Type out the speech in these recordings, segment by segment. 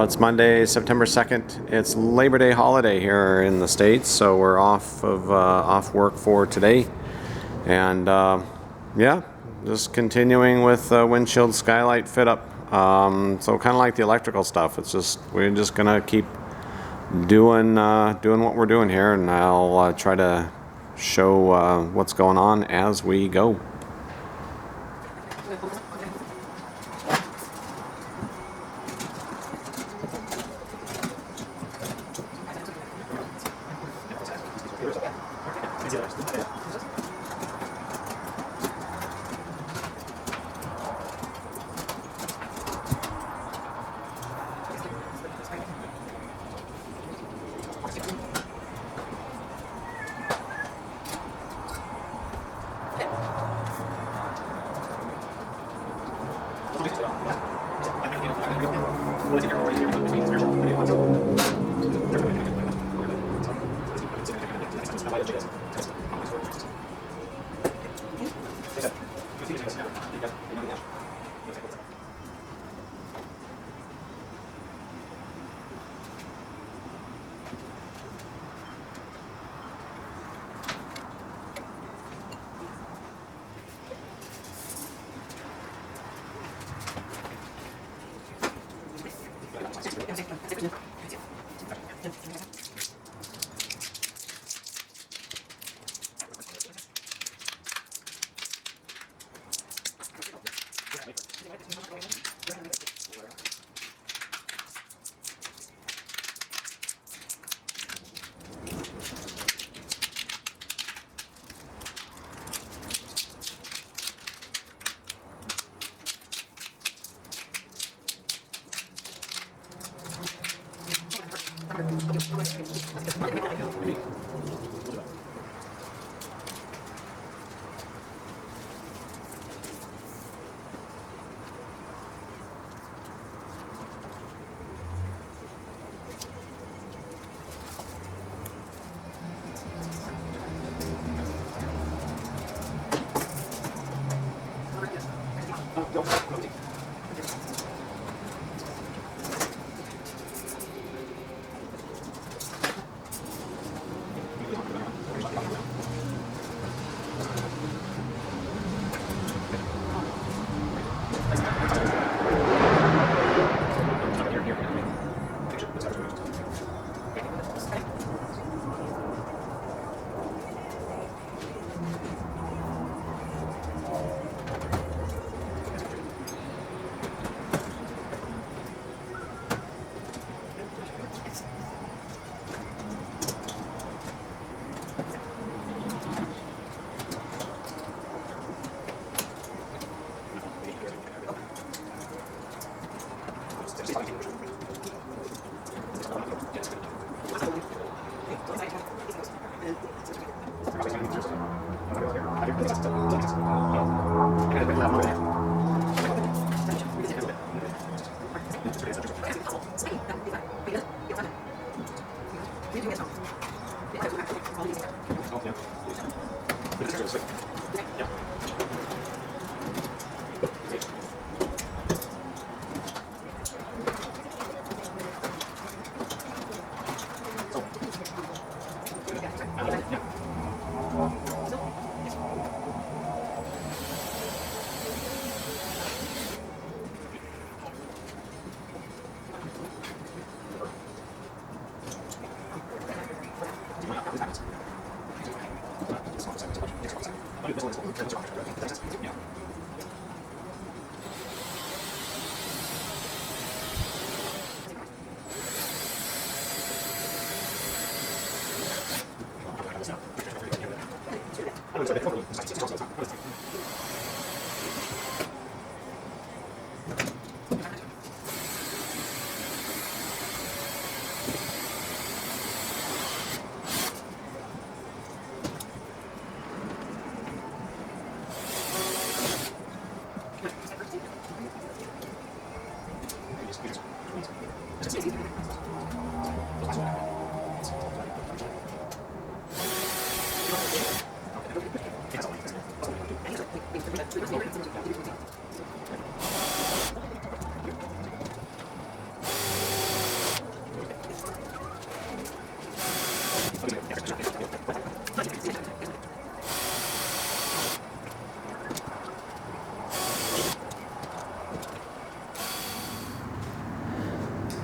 Well, it's Monday, September 2nd. It's Labor Day holiday here in the States, so we're off work for today. And yeah, just continuing with windshield skylight fit up. So kind of like the electrical stuff. It's just we're just gonna keep doing what we're doing here, and I'll try to show what's going on as we go.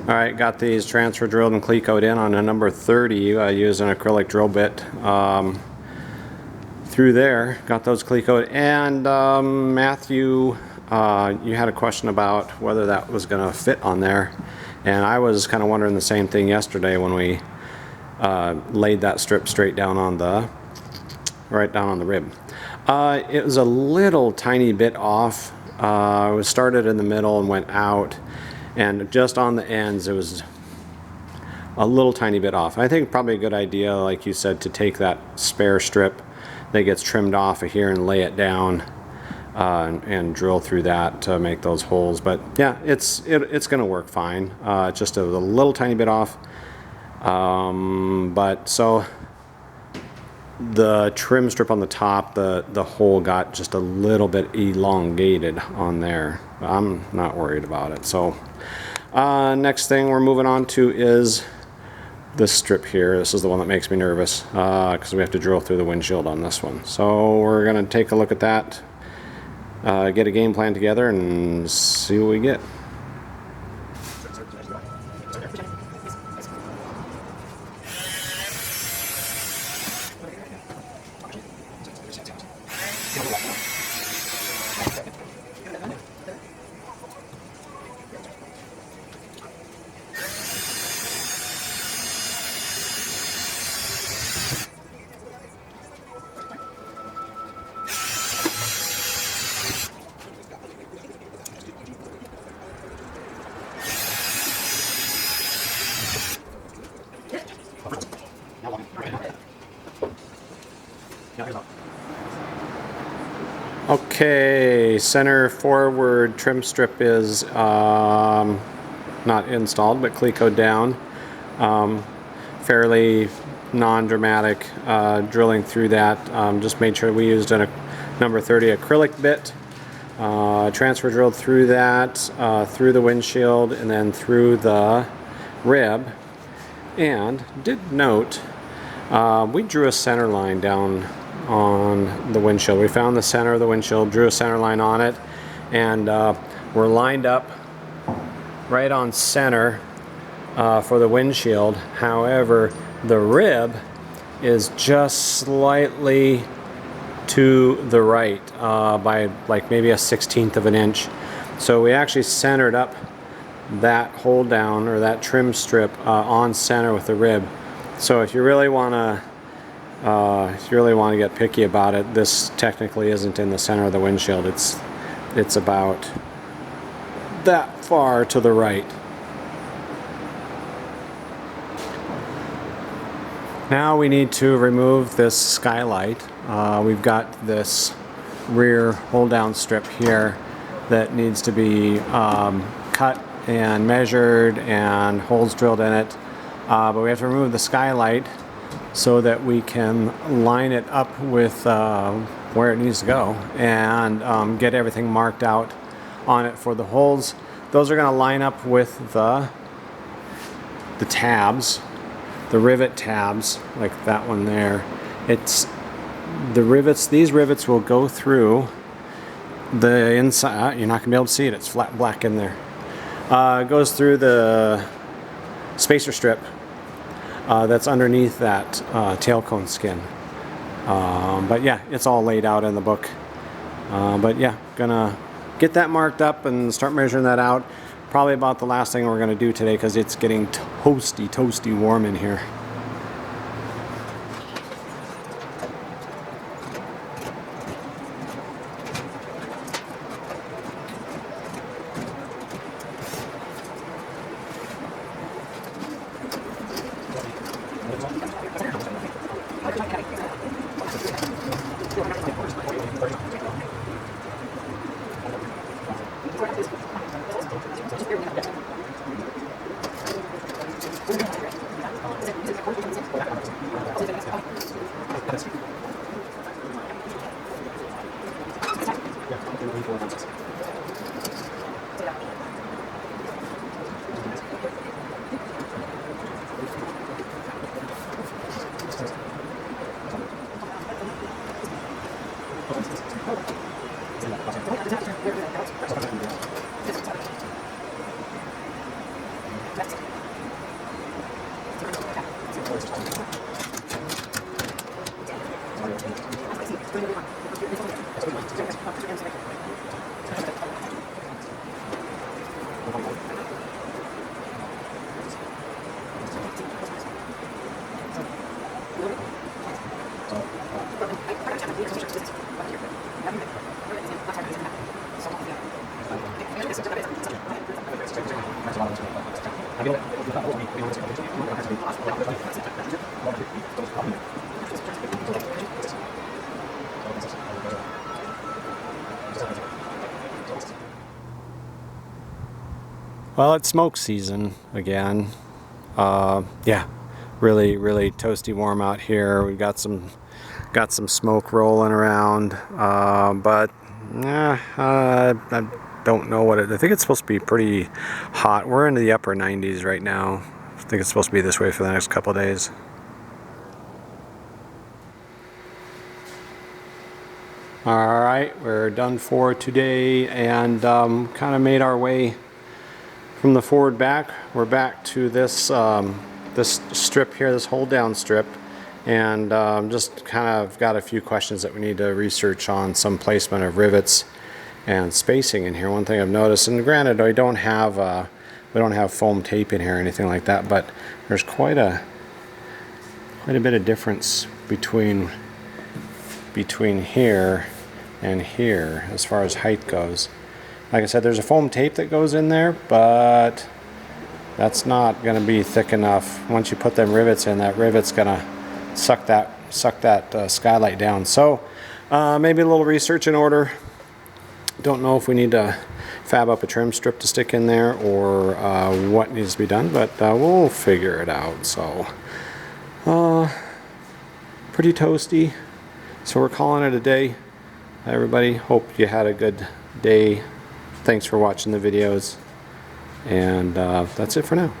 All right, got these transfer drilled and clecoed in on a number 30. I used an acrylic drill bit through there. Got those clecoed. And Matthew, you had a question about whether that was going to fit on there. And I was kind of wondering the same thing yesterday when we laid that strip straight down on the, right down on the rib. It was a little tiny bit off. It was started in the middle and went out. And just on the ends, it was a little tiny bit off. I think probably a good idea, like you said, to take that spare strip that gets trimmed off of here and lay it down and drill through that to make those holes. But yeah, it's going to work fine. Just a little tiny bit off. But so the trim strip on the top, the hole got just a little bit elongated on there. I'm not worried about it. So next thing we're moving on to is this strip here. This is the one that makes me nervous because we have to drill through the windshield on this one. So we're going to take a look at that, get a game plan together, and see what we get. Okay, center forward trim strip is not installed, but clecoed down. Fairly non-dramatic drilling through that. Just made sure we used a number 30 acrylic bit. Transfer drilled through that, through the windshield, and then through the rib. And did note, we drew a center line down on the windshield. We found the center of the windshield, drew a center line on it, and we're lined up right on center for the windshield. However, the rib is just slightly to the right by like maybe a 1/16 of an inch. So we actually centered up that hold down or that trim strip on center with the rib. So if you really want to get picky about it, this technically isn't in the center of the windshield. It's about that far to the right. Now we need to remove this skylight. We've got this rear hold down strip here that needs to be cut and measured and holes drilled in it. But we have to remove the skylight so that we can line it up with where it needs to go and get everything marked out on it for the holes. Those are going to line up with the tabs, the rivet tabs, like that one there. It's the rivets. These rivets will go through the inside. You're not going to be able to see it. It's flat black in there. It goes through the spacer strip that's underneath that tail cone skin. But yeah, it's all laid out in the book. But yeah, gonna get that marked up and start measuring that out. Probably about the last thing we're gonna do today because it's getting toasty warm in here. Well, it's smoke season again. Yeah, really toasty warm out here. We've got some smoke rolling around, but I don't know what it. I think it's supposed to be pretty hot. We're into the upper 90s right now. I think it's supposed to be this way for the next couple of days. All right, we're done for today, and kind of made our way from the forward back. We're back to this this strip here, this hold down strip, and just kind of got a few questions that we need to research on some placement of rivets and spacing in here. One thing I've noticed, and granted, we don't have foam tape in here or anything like that, but there's quite a bit of difference between here and here as far as height goes. Like I said, there's a foam tape that goes in there, but that's not going to be thick enough. Once you put them rivets in, that rivet's going to suck that skylight down. So maybe a little research in order. Don't know if we need to fab up a trim strip to stick in there or what needs to be done, but we'll figure it out. So pretty toasty. So we're calling it a day. Everybody, hope you had a good day. Thanks for watching the videos, and that's it for now.